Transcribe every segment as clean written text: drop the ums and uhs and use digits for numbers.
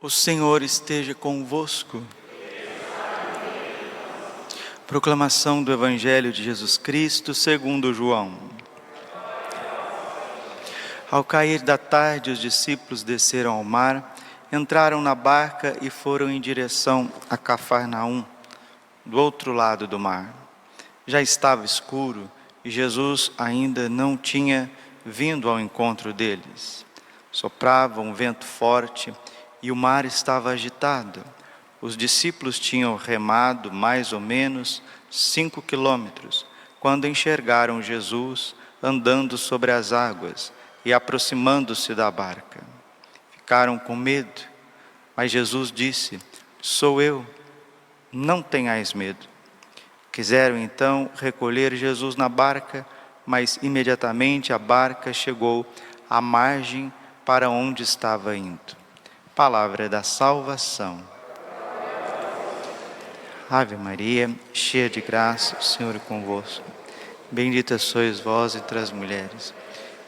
O Senhor esteja convosco. Proclamação do Evangelho de Jesus Cristo segundo João. Ao cair da tarde, os discípulos desceram ao mar, entraram na barca e foram em direção a Cafarnaum, do outro lado do mar. Já estava escuro e Jesus ainda não tinha vindo ao encontro deles. Soprava um vento forte e o mar estava agitado. Os discípulos tinham remado mais ou menos 5 quilômetros, quando enxergaram Jesus andando sobre as águas e aproximando-se da barca. Ficaram com medo, mas Jesus disse: "Sou eu, não tenhais medo." Quiseram então recolher Jesus na barca, mas imediatamente a barca chegou à margem para onde estava indo. Palavra da salvação. Ave Maria, cheia de graça, o Senhor é convosco. Bendita sois vós entre as mulheres.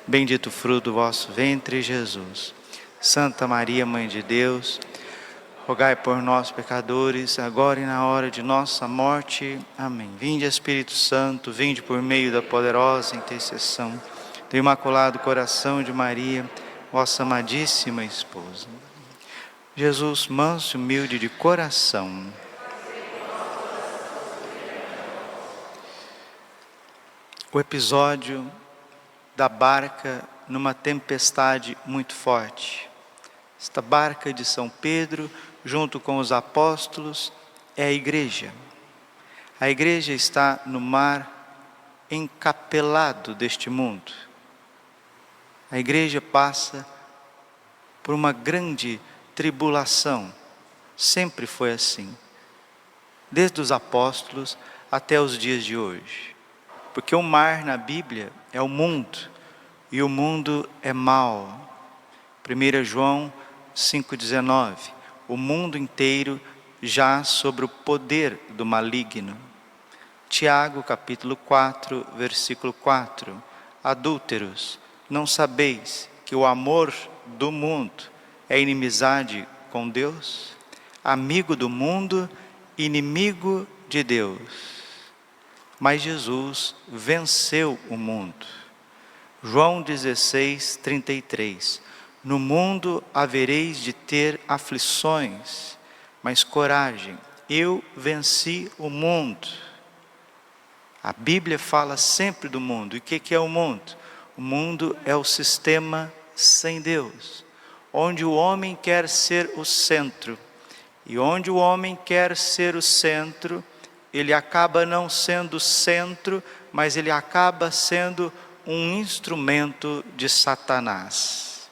Bendito o fruto do vosso ventre, Jesus. Santa Maria, Mãe de Deus, rogai por nós, pecadores, agora e na hora de nossa morte. Amém. Vinde, Espírito Santo, vinde por meio da poderosa intercessão do Imaculado Coração de Maria, vossa amadíssima esposa. Jesus, manso e humilde de coração. O episódio da barca numa tempestade muito forte. Esta barca de São Pedro, junto com os apóstolos, é a igreja. A igreja está no mar encapelado deste mundo. A igreja passa por uma grande tribulação. Sempre foi assim, desde os apóstolos até os dias de hoje. Porque o mar na Bíblia é o mundo, e o mundo é mau. 1 João 5,19, o mundo inteiro jaz sobre o poder do maligno. Tiago capítulo 4, versículo 4, adúlteros, não sabeis que o amor do mundo é inimizade com Deus? Amigo do mundo, inimigo de Deus. Mas Jesus venceu o mundo. João 16, 33. No mundo havereis de ter aflições, mas coragem, eu venci o mundo. A Bíblia fala sempre do mundo. E o que é o mundo? O mundo é o sistema sem Deus, onde o homem quer ser o centro. E onde o homem quer ser o centro, ele acaba não sendo centro, mas ele acaba sendo um instrumento de Satanás.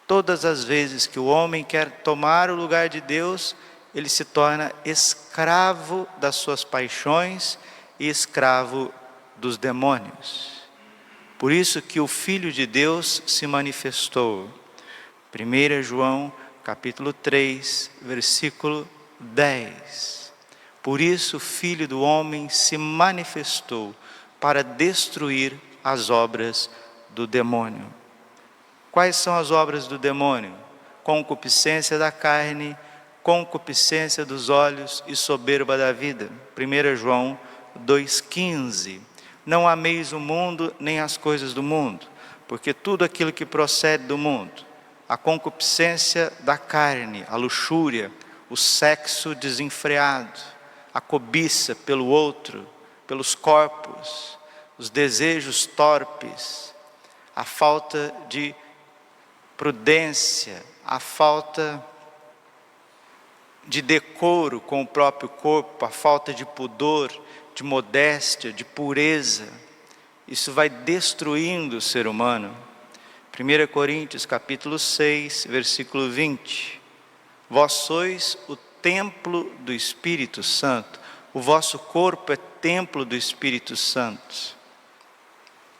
Todas as vezes que o homem quer tomar o lugar de Deus, ele se torna escravo das suas paixões e escravo dos demônios. Por isso que o Filho de Deus se manifestou. 1 João capítulo 3, versículo 10. Por isso o Filho do Homem se manifestou para destruir as obras do demônio. Quais são as obras do demônio? Concupiscência da carne, concupiscência dos olhos e soberba da vida. 1 João 2,15. Não ameis o mundo nem as coisas do mundo, porque tudo aquilo que procede do mundo, a concupiscência da carne, a luxúria, o sexo desenfreado, a cobiça pelo outro, pelos corpos, os desejos torpes, a falta de prudência, a falta de decoro com o próprio corpo, a falta de pudor, de modéstia, de pureza. Isso vai destruindo o ser humano. 1 Coríntios capítulo 6, versículo 20. Vós sois o templo do Espírito Santo. O vosso corpo é templo do Espírito Santo.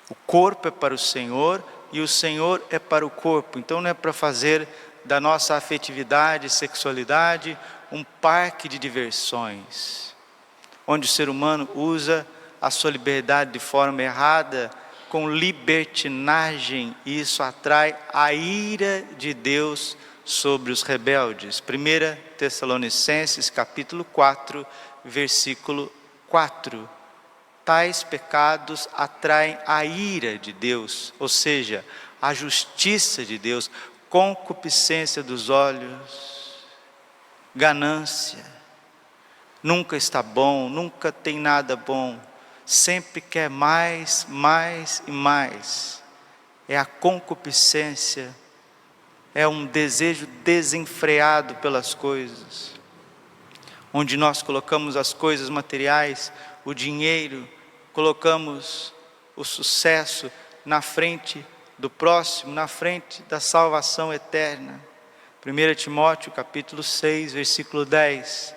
O corpo é para o Senhor e o Senhor é para o corpo. Então não é para fazer da nossa afetividade e sexualidade um parque de diversões, onde o ser humano usa a sua liberdade de forma errada, com libertinagem, e isso atrai a ira de Deus sobre os rebeldes. 1 Tessalonicenses capítulo 4, versículo 4. Tais pecados atraem a ira de Deus, ou seja, a justiça de Deus, concupiscência dos olhos, ganância. Nunca está bom, nunca tem nada bom, sempre quer mais, mais e mais. É a concupiscência, é um desejo desenfreado pelas coisas, onde nós colocamos as coisas materiais, o dinheiro, colocamos o sucesso na frente do próximo, na frente da salvação eterna. 1 Timóteo capítulo 6, versículo 10.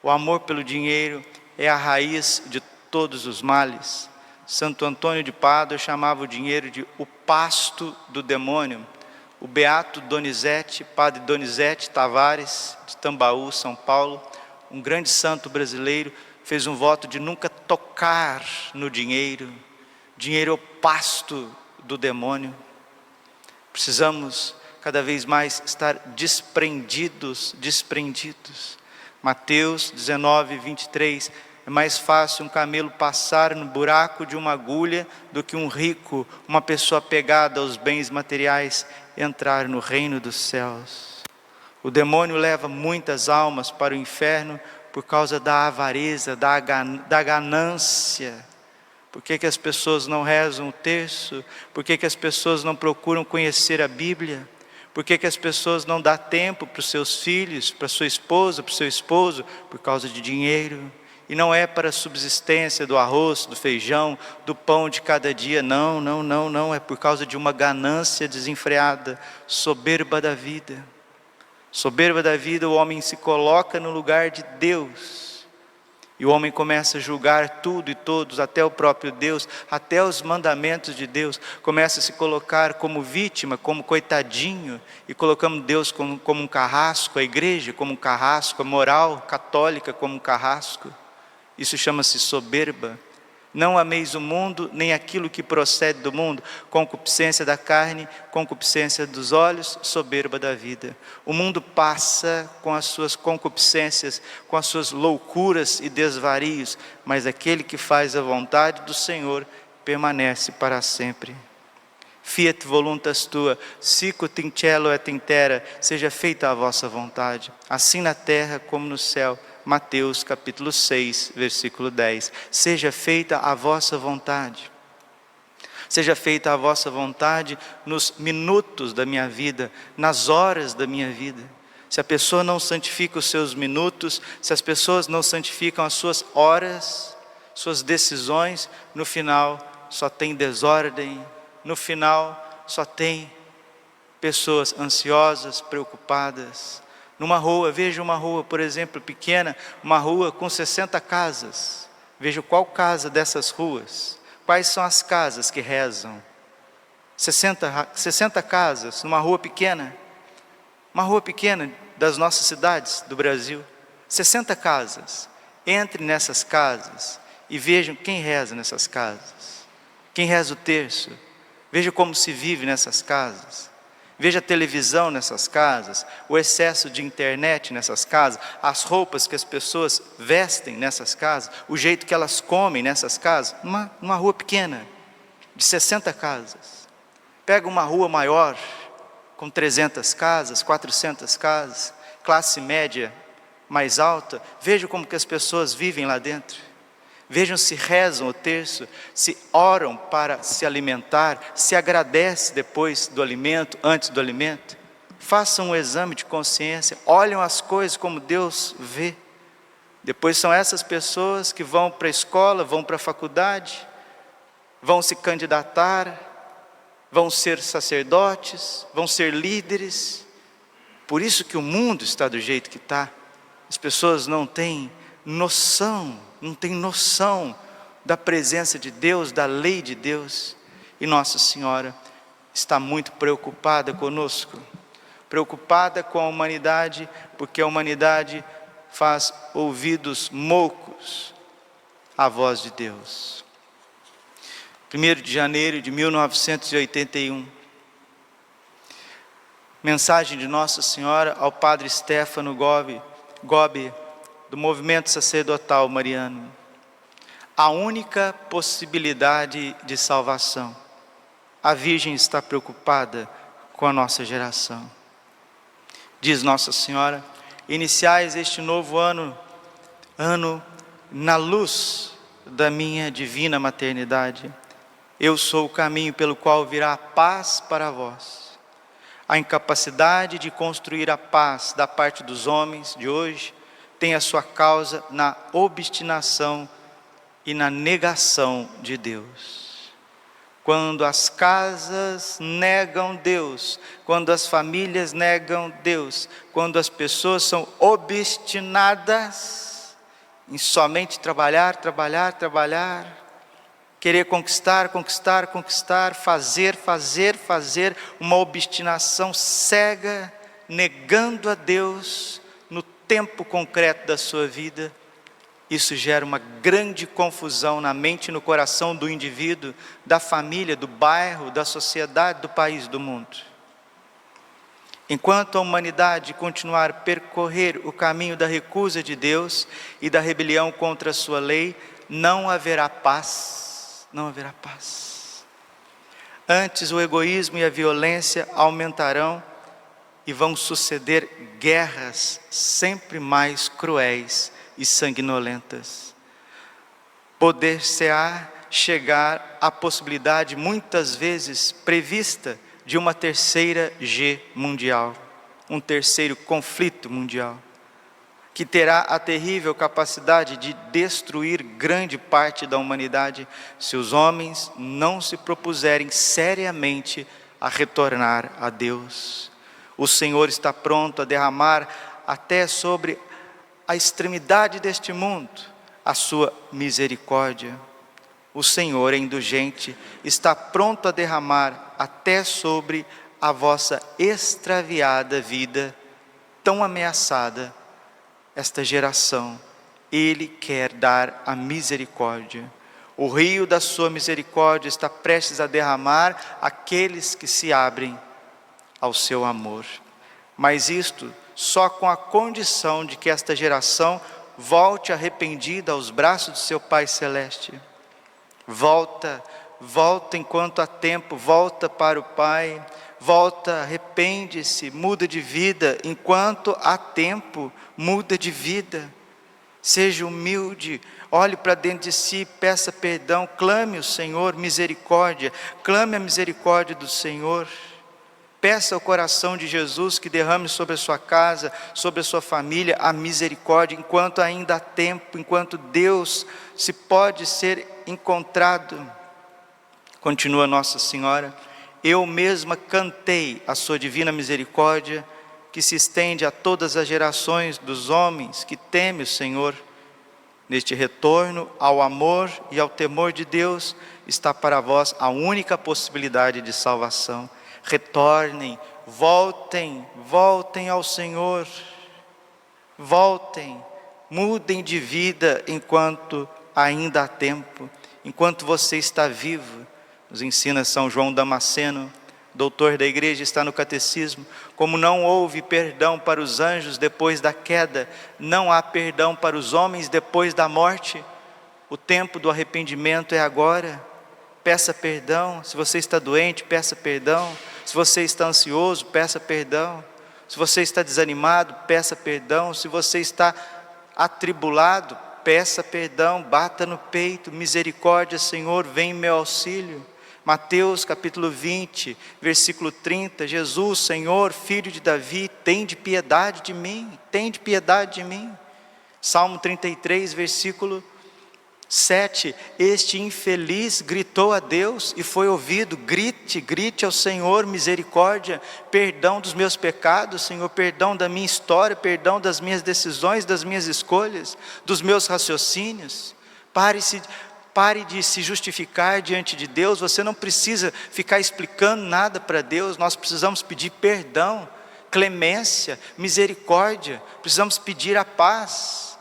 O amor pelo dinheiro é a raiz de todos os males. Santo Antônio de Pádua chamava o dinheiro de o pasto do demônio. O beato Donizete, padre Donizete Tavares, de Tambaú, São Paulo, um grande santo brasileiro, fez um voto de nunca tocar no dinheiro. Dinheiro é o pasto do demônio. Precisamos cada vez mais estar desprendidos. Mateus 19, 23, é mais fácil um camelo passar no buraco de uma agulha do que um rico, uma pessoa apegada aos bens materiais, entrar no reino dos céus. O demônio leva muitas almas para o inferno por causa da avareza, da ganância. Por que as pessoas não rezam o terço? Por que as pessoas não procuram conhecer a Bíblia? Por que as pessoas não dão tempo para os seus filhos, para sua esposa, para o seu esposo? Por causa de dinheiro. E não é para a subsistência do arroz, do feijão, do pão de cada dia. Não. É por causa de uma ganância desenfreada, soberba da vida. Soberba da vida, o homem se coloca no lugar de Deus. E o homem começa a julgar tudo e todos, até o próprio Deus, até os mandamentos de Deus. Começa a se colocar como vítima, como coitadinho. E colocamos Deus como um carrasco, a igreja como um carrasco, a moral católica como um carrasco. Isso chama-se soberba. Não ameis o mundo, nem aquilo que procede do mundo. Concupiscência da carne, concupiscência dos olhos, soberba da vida. O mundo passa com as suas concupiscências, com as suas loucuras e desvarios, mas aquele que faz a vontade do Senhor permanece para sempre. Fiat voluntas tua, sicut in cielo et in terra, seja feita a vossa vontade, assim na terra como no céu. Mateus capítulo 6, versículo 10. Seja feita a vossa vontade. Seja feita a vossa vontade nos minutos da minha vida, nas horas da minha vida. Se a pessoa não santifica os seus minutos, se as pessoas não santificam as suas horas, suas decisões, no final só tem desordem, no final só tem pessoas ansiosas, preocupadas. Numa rua, veja uma rua, por exemplo, pequena, uma rua com 60 casas. Veja qual casa dessas ruas. Quais são as casas que rezam? 60 casas numa rua pequena. Uma rua pequena das nossas cidades do Brasil. 60 casas. Entre nessas casas e vejam quem reza nessas casas. Quem reza o terço. Veja como se vive nessas casas. Veja a televisão nessas casas, o excesso de internet nessas casas, as roupas que as pessoas vestem nessas casas, o jeito que elas comem nessas casas, numa rua pequena, de 60 casas. Pega uma rua maior, com 300 casas, 400 casas, classe média mais alta, veja como que as pessoas vivem lá dentro. Vejam se rezam o terço, se oram para se alimentar, se agradece depois do alimento, antes do alimento. Façam um exame de consciência, olham as coisas como Deus vê. Depois são essas pessoas que vão para a escola, vão para a faculdade, vão se candidatar, vão ser sacerdotes, vão ser líderes. Por isso que o mundo está do jeito que está. As pessoas não têm noção da presença de Deus, da lei de Deus. E Nossa Senhora está muito preocupada conosco, preocupada com a humanidade, porque a humanidade faz ouvidos moucos à voz de Deus. 1 de janeiro de 1981, Mensagem de Nossa Senhora ao Padre Stefano Gobi, do Movimento Sacerdotal Mariano. A única possibilidade de salvação. A Virgem está preocupada com a nossa geração. Diz Nossa Senhora: iniciais este novo ano na luz da minha divina maternidade. Eu sou o caminho pelo qual virá a paz para vós. A incapacidade de construir a paz da parte dos homens de hoje tem a sua causa na obstinação e na negação de Deus. Quando as casas negam Deus, quando as famílias negam Deus, quando as pessoas são obstinadas em somente trabalhar, querer conquistar, fazer, uma obstinação cega, negando a Deus no tempo concreto da sua vida, isso gera uma grande confusão na mente e no coração do indivíduo, da família, do bairro, da sociedade, do país, do mundo. Enquanto a humanidade continuar a percorrer o caminho da recusa de Deus e da rebelião contra a sua lei, não haverá paz. Não haverá paz. Antes o egoísmo e a violência aumentarão e vão suceder guerras sempre mais cruéis e sanguinolentas. Poder-se-á chegar à possibilidade muitas vezes prevista de uma terceira G mundial, um terceiro conflito mundial, que terá a terrível capacidade de destruir grande parte da humanidade se os homens não se propuserem seriamente a retornar a Deus. O Senhor está pronto a derramar até sobre a extremidade deste mundo a sua misericórdia. O Senhor é indulgente, está pronto a derramar até sobre a vossa extraviada vida, tão ameaçada, esta geração. Ele quer dar a misericórdia. O rio da sua misericórdia está prestes a derramar aqueles que se abrem ao seu amor. Mas isto só com a condição de que esta geração volte arrependida aos braços do seu Pai Celeste. Volta enquanto há tempo, volta para o Pai, volta, arrepende-se, muda de vida, enquanto há tempo, muda de vida. Seja humilde, olhe para dentro de si, peça perdão, clame ao Senhor misericórdia, clame a misericórdia do Senhor. Peça ao coração de Jesus que derrame sobre a sua casa, sobre a sua família, a misericórdia, enquanto ainda há tempo, enquanto Deus se pode ser encontrado. Continua Nossa Senhora: eu mesma cantei a sua divina misericórdia, que se estende a todas as gerações dos homens que temem o Senhor. Neste retorno ao amor e ao temor de Deus, está para vós a única possibilidade de salvação. Retornem, voltem ao Senhor, voltem, mudem de vida enquanto ainda há tempo, enquanto você está vivo. Nos ensina São João Damasceno, doutor da igreja, está no catecismo: como não houve perdão para os anjos depois da queda, não há perdão para os homens depois da morte. O tempo do arrependimento é agora. Peça perdão. Se você está doente, peça perdão. Se você está ansioso, peça perdão. Se você está desanimado, peça perdão. Se você está atribulado, peça perdão. Bata no peito: misericórdia, Senhor, vem em meu auxílio. Mateus capítulo 20, versículo 30, Jesus, Senhor, filho de Davi, tende piedade de mim, tende piedade de mim. Salmo 33, versículo 7, este infeliz gritou a Deus e foi ouvido. Grite ao Senhor misericórdia, perdão dos meus pecados, Senhor, perdão da minha história, perdão das minhas decisões, das minhas escolhas, dos meus raciocínios. Pare de se justificar diante de Deus. Você não precisa ficar explicando nada para Deus. Nós precisamos pedir perdão, clemência, misericórdia. Precisamos pedir a paz.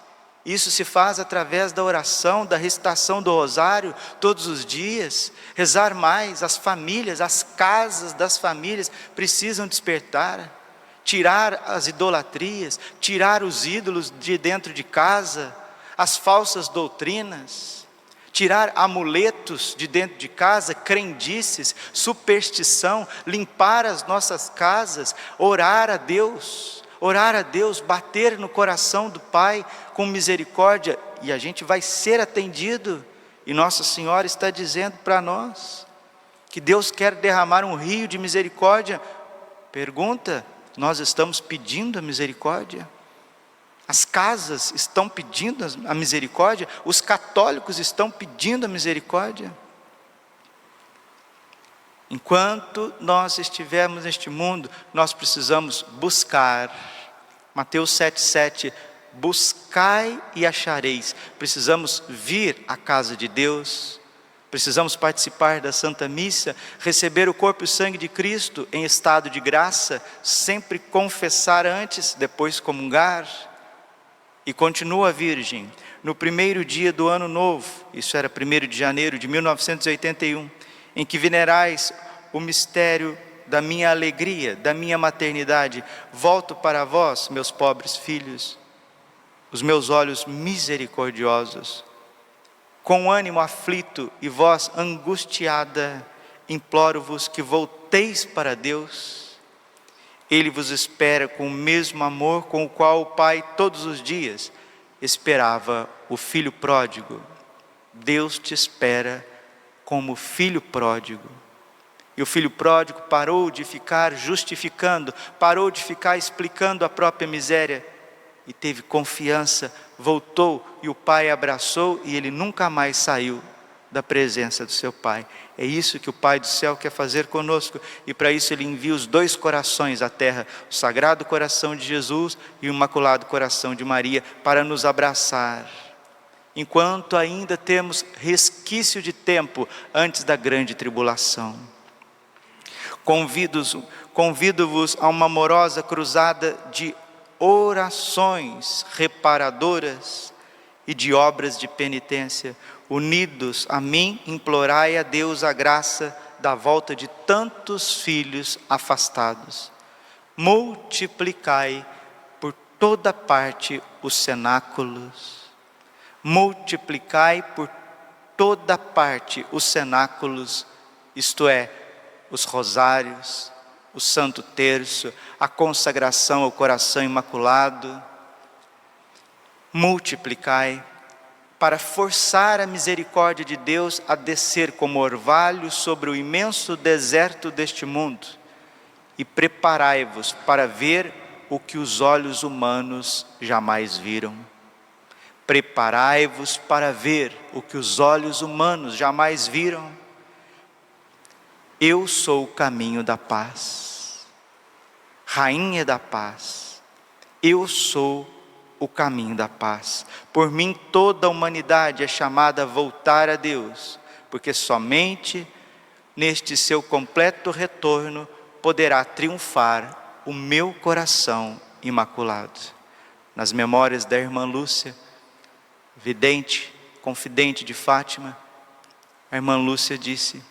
Isso se faz através da oração, da recitação do rosário todos os dias. Rezar mais, as famílias, as casas das famílias precisam despertar. Tirar as idolatrias, tirar os ídolos de dentro de casa, as falsas doutrinas, tirar amuletos de dentro de casa, crendices, superstição, limpar as nossas casas, orar a Deus, bater no coração do Pai com misericórdia, e a gente vai ser atendido. E Nossa Senhora está dizendo para nós que Deus quer derramar um rio de misericórdia. Pergunta: nós estamos pedindo a misericórdia? As casas estão pedindo a misericórdia? Os católicos estão pedindo a misericórdia? Enquanto nós estivermos neste mundo, nós precisamos buscar. Mateus 7,7, buscai e achareis. Precisamos vir à casa de Deus, precisamos participar da Santa Missa, receber o corpo e o sangue de Cristo em estado de graça, sempre confessar antes, depois comungar. E continua virgem. No primeiro dia do ano novo, isso era 1º de janeiro de 1981, em que venerais o mistério da minha alegria, da minha maternidade, volto para vós, meus pobres filhos, os meus olhos misericordiosos, com ânimo aflito e voz angustiada, imploro-vos que volteis para Deus. Ele vos espera com o mesmo amor com o qual o Pai todos os dias esperava o Filho pródigo. Deus te espera como filho pródigo. E o filho pródigo parou de ficar justificando, parou de ficar explicando a própria miséria e teve confiança, voltou e o Pai abraçou e ele nunca mais saiu da presença do seu Pai. É isso que o Pai do céu quer fazer conosco, e para isso Ele envia os 2 corações à terra, o Sagrado Coração de Jesus e o Imaculado Coração de Maria, para nos abraçar, enquanto ainda temos resquício de tempo antes da grande tribulação. Convido-vos a uma amorosa cruzada de orações reparadoras e de obras de penitência. Unidos a mim, implorai a Deus a graça da volta de tantos filhos afastados. Multiplicai por toda parte os cenáculos. Multiplicai por toda parte os cenáculos, isto é, os rosários, o Santo Terço, a consagração ao coração imaculado. Multiplicai para forçar a misericórdia de Deus a descer como orvalho sobre o imenso deserto deste mundo, e preparai-vos para ver o que os olhos humanos jamais viram. Preparai-vos para ver o que os olhos humanos jamais viram. Eu sou o caminho da paz, Rainha da paz. Eu sou o caminho da paz. Por mim toda a humanidade é chamada a voltar a Deus, porque somente neste seu completo retorno poderá triunfar o meu coração imaculado. Nas memórias da irmã Lúcia, vidente, confidente de Fátima, a irmã Lúcia disse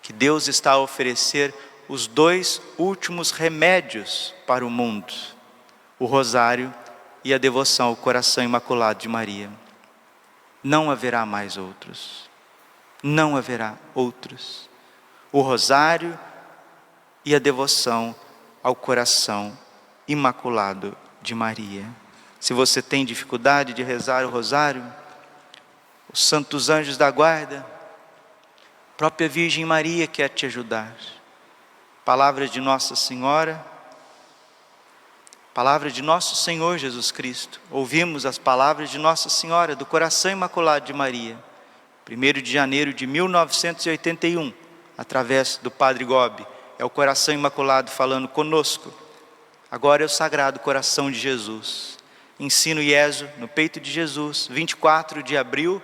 que Deus está a oferecer os 2 últimos remédios para o mundo: o rosário e a devoção ao coração imaculado de Maria. Não haverá mais outros. Não haverá outros. O rosário e a devoção ao coração imaculado de Maria. Se você tem dificuldade de rezar o rosário, os santos anjos da guarda, a própria Virgem Maria quer te ajudar. Palavras de Nossa Senhora, palavra de nosso Senhor Jesus Cristo. Ouvimos as palavras de Nossa Senhora do Coração Imaculado de Maria, 1º de janeiro de 1981, através do Padre Gobi. É o Coração Imaculado falando conosco. Agora é o Sagrado Coração de Jesus. Ensino IESO no peito de Jesus, 24 de abril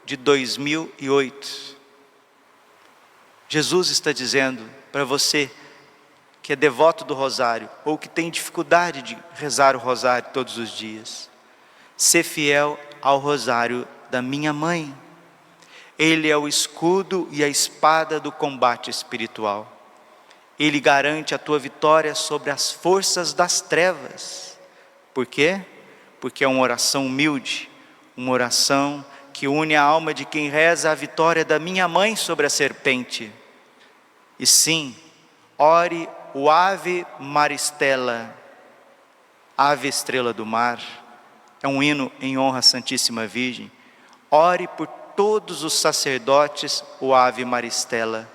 de 2008. Jesus está dizendo para você que é devoto do rosário, ou que tem dificuldade de rezar o rosário todos os dias: Sê fiel ao rosário da minha mãe. Ele é o escudo e a espada do combate espiritual. Ele garante a tua vitória sobre as forças das trevas. Por quê? Porque é uma oração humilde, uma oração que une a alma de quem reza a vitória da minha mãe sobre a serpente. E sim, ore o Ave Maristela, Ave Estrela do Mar, é um hino em honra à Santíssima Virgem. Ore por todos os sacerdotes o Ave Maristela.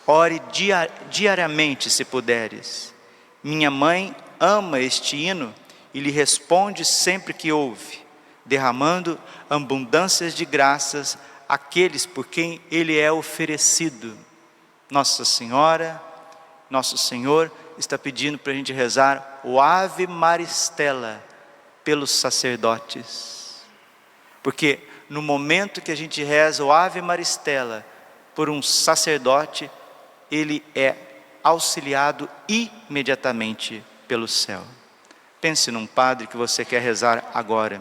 Ore diariamente, se puderes. Minha mãe ama este hino e lhe responde sempre que ouve, derramando abundâncias de graças àqueles por quem ele é oferecido. Nossa Senhora, Nosso Senhor está pedindo para a gente rezar o Ave Maristela pelos sacerdotes. Porque no momento que a gente reza o Ave Maristela por um sacerdote, ele é auxiliado imediatamente pelo céu. Pense num padre que você quer rezar agora.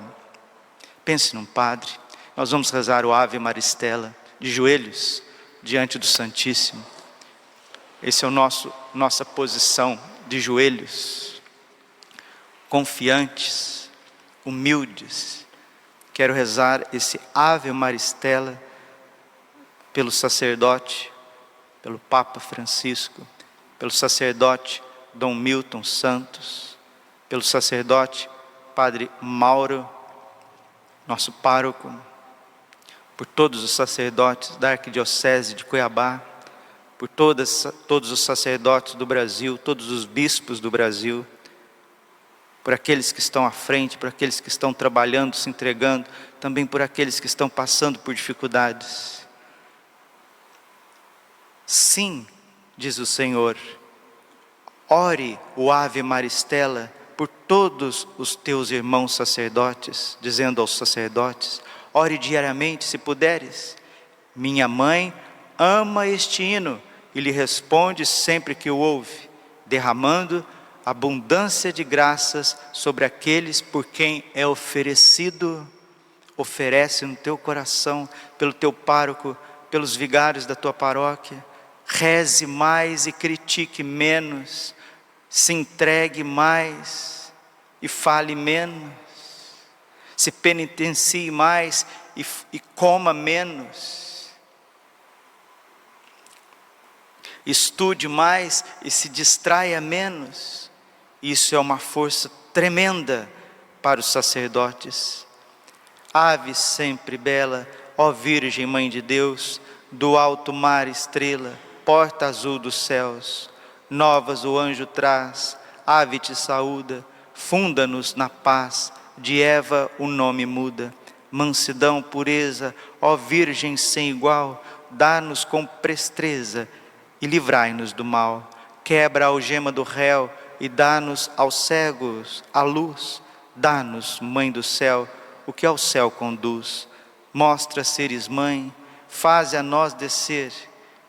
Pense num padre. Nós vamos rezar o Ave Maristela de joelhos diante do Santíssimo. Esse é o nossa posição de joelhos, confiantes, humildes. Quero rezar esse Ave Maristela pelo sacerdote, pelo Papa Francisco, pelo sacerdote Dom Milton Santos, pelo sacerdote Padre Mauro, nosso pároco, por todos os sacerdotes da Arquidiocese de Cuiabá, por todos os sacerdotes do Brasil, todos os bispos do Brasil, por aqueles que estão à frente, por aqueles que estão trabalhando, se entregando, também por aqueles que estão passando por dificuldades. Sim, diz o Senhor, ore o Ave Maristela por todos os teus irmãos sacerdotes, dizendo aos sacerdotes, ore diariamente se puderes. Minha mãe ama este hino e lhe responde sempre que o ouve, derramando abundância de graças sobre aqueles por quem é oferecido. Oferece no teu coração, pelo teu pároco, pelos vigários da tua paróquia. Reze mais e critique menos, se entregue mais e fale menos, se penitencie mais e coma menos. Estude mais e se distraia menos. Isso é uma força tremenda para os sacerdotes. Ave sempre bela, ó Virgem Mãe de Deus, do alto mar estrela, porta azul dos céus, novas o anjo traz, ave te saúda, funda-nos na paz, de Eva o nome muda. Mansidão, pureza, ó Virgem sem igual, dá-nos com presteza e livrai-nos do mal. Quebra a algema do réu e dá-nos aos cegos a luz. Dá-nos, Mãe do céu, o que ao céu conduz. Mostra seres mãe, faze a nós descer.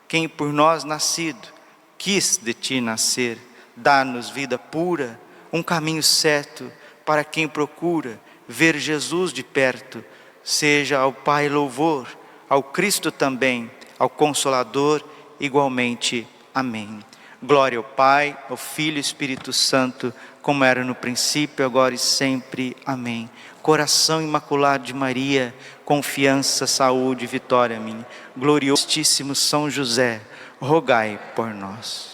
Quem por nós nascido, quis de ti nascer. Dá-nos vida pura, um caminho certo, para quem procura ver Jesus de perto. Seja ao Pai louvor, ao Cristo também, ao Consolador igualmente. Amém. Glória ao Pai, ao Filho e Espírito Santo, como era no princípio, agora e sempre. Amém. Coração imaculado de Maria, confiança, saúde e vitória minha. Gloriosíssimo São José, rogai por nós.